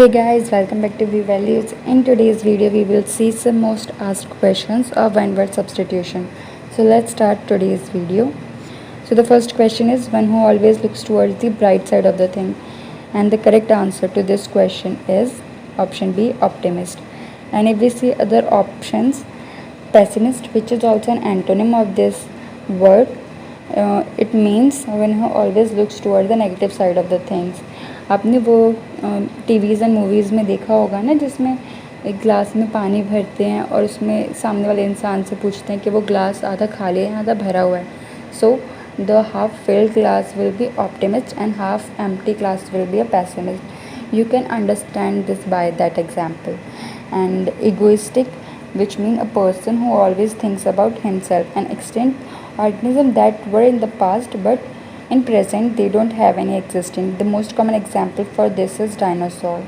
Hey guys, welcome back to V Values. In today's video, we will see some most asked questions of one word substitution. So let's start today's video. So the first question is one who always looks towards the bright side of the thing. And the correct answer to this question is option B, optimist. And if we see other options, pessimist, which is also an antonym of this word, it means one who always looks toward the negative side of the things. आपने वो TVs and movies में देखा होगा ना, जिसमें एक glass में पानी भरते हैं और उसमें सामने वाले इंसान से पूछते हैं कि वो ग्लास आधा खाली है आधा भरा हुआ है. So the half filled glass will be optimist and half empty glass will be a pessimist. You can understand this by that example. And egoistic, which mean a person who always thinks about himself, and extinct organism that were in the past but in present they don't have any existing. The most common example for this is dinosaur.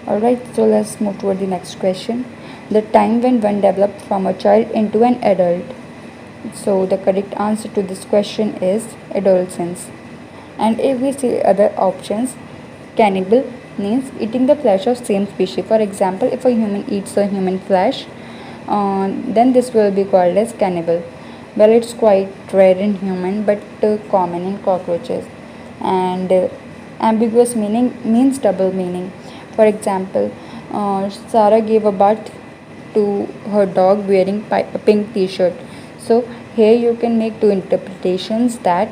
Alright, so let's move toward the next question. The time when one developed from a child into an adult. So the correct answer to this question is adolescence. And if we see other options, cannibal means eating the flesh of same species. For example, if a human eats a human flesh, then this will be called as cannibal. Well, it's quite rare in human but common in cockroaches. And ambiguous meaning means double meaning. For example, Sarah gave a bath to her dog wearing a pink t-shirt. So here you can make two interpretations, that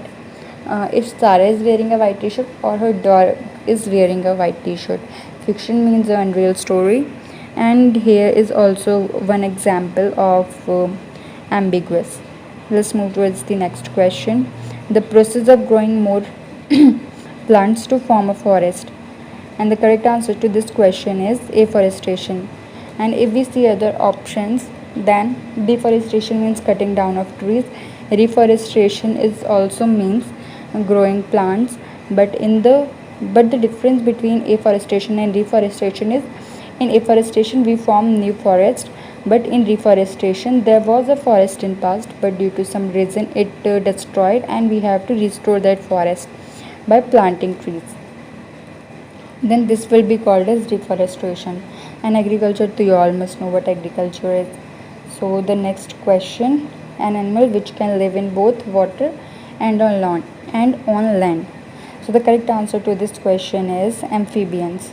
if Sarah is wearing a white t-shirt or her dog is wearing a white t-shirt. Fiction means an unreal story. And here is also one example of ambiguous. Let's move towards the next question. The process of growing more plants to form a forest. And the correct answer to this question is afforestation. And if we see other options, then deforestation means cutting down of trees. Reforestation is also means growing plants, but the difference between afforestation and reforestation is, in afforestation we form new forest, but in reforestation there was a forest in past, but due to some reason it destroyed, and we have to restore that forest by planting trees. Then this will be called as deforestation. And agriculture, to you all must know what agriculture is. So the next question, an animal which can live in both water and on land. So the correct answer to this question is amphibians.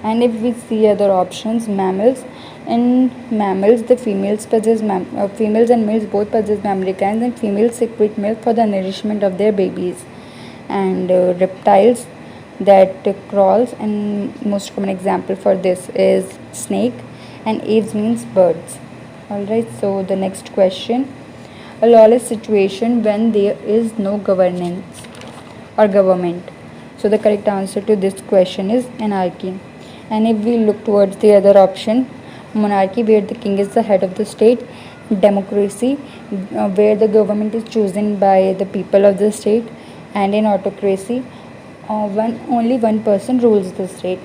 And if we see other options, mammals. In mammals, the females and males both possess mammary glands, and females secrete milk for the nourishment of their babies. And reptiles that crawls, and most common example for this is snake. And aves means birds. Alright, so the next question, a lawless situation when there is no governance or government. So the correct answer to this question is anarchy. And if we look towards the other option, monarchy, where the king is the head of the state. Democracy, where the government is chosen by the people of the state. And in autocracy, only one person rules the state.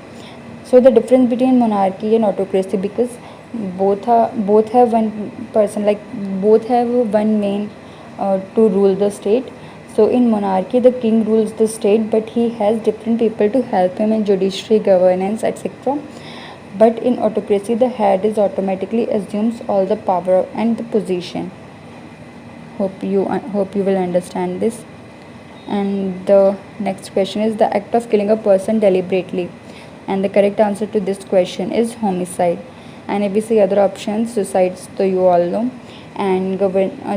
So the difference between monarchy and autocracy, because both have one person, like both have one main to rule the state. So in monarchy the king rules the state, but he has different people to help him in judiciary, governance, etc. But in autocracy the head is automatically assumes all the power and the position. Hope you will understand this. And the next question is the act of killing a person deliberately. And the correct answer to this question is homicide. And if we see other options, suicides, so you all know. And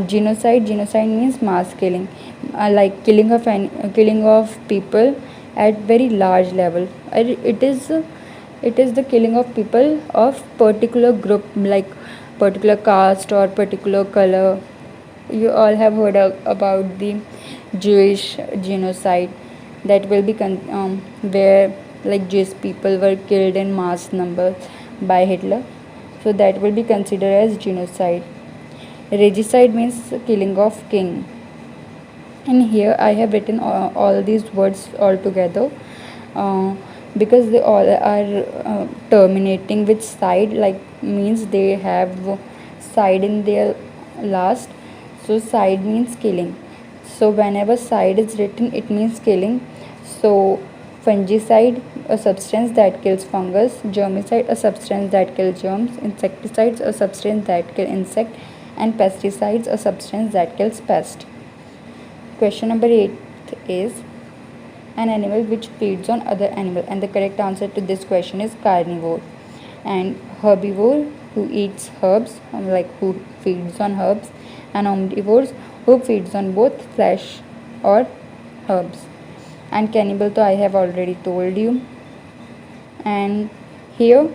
genocide means mass killing, like killing of people at very large level. It is the killing of people of particular group, like particular caste or particular color. You all have heard about the Jewish genocide, that will be where like Jewish people were killed in mass numbers by Hitler. So that will be considered as genocide. Regicide means killing of king. And here I have written all these words all together because they all are terminating with side, like means they have side in their last. So side means killing. So whenever side is written, it means killing. So fungicide, a substance that kills fungus, germicide, a substance that kills germs, insecticides, a substance that kills insect, and pesticides, a substance that kills pest. Question number 8 is an animal which feeds on other animal, and the correct answer to this question is carnivore. And herbivore, who eats herbs, like who feeds on herbs, and omnivores, who feeds on both flesh or herbs. And cannibal, so I have already told you. And here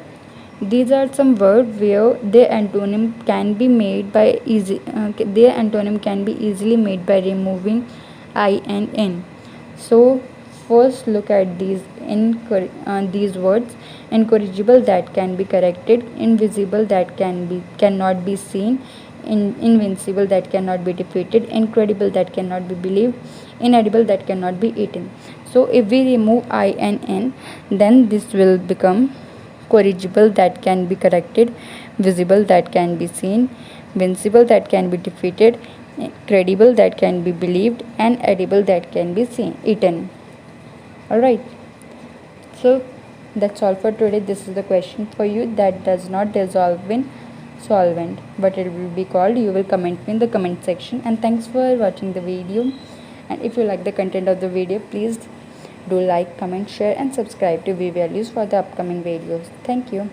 these are some words where their antonym can be made by easily made by removing I and N. So first look at these words: incorrigible, that can be corrected; invisible, that cannot be seen; invincible, that cannot be defeated; incredible, that cannot be believed; inedible, that cannot be eaten. So if we remove I and N, then this will become corrigible, that can be corrected; visible, that can be seen; vincible, that can be defeated; credible, that can be believed; and edible, that can be eaten. Alright, so that's all for today. This is the question for you that does not dissolve in solvent. What it will be called, you will comment me in the comment section. And thanks for watching the video. And if you like the content of the video, please do like, comment, share and subscribe to V Values for the upcoming videos. Thank you.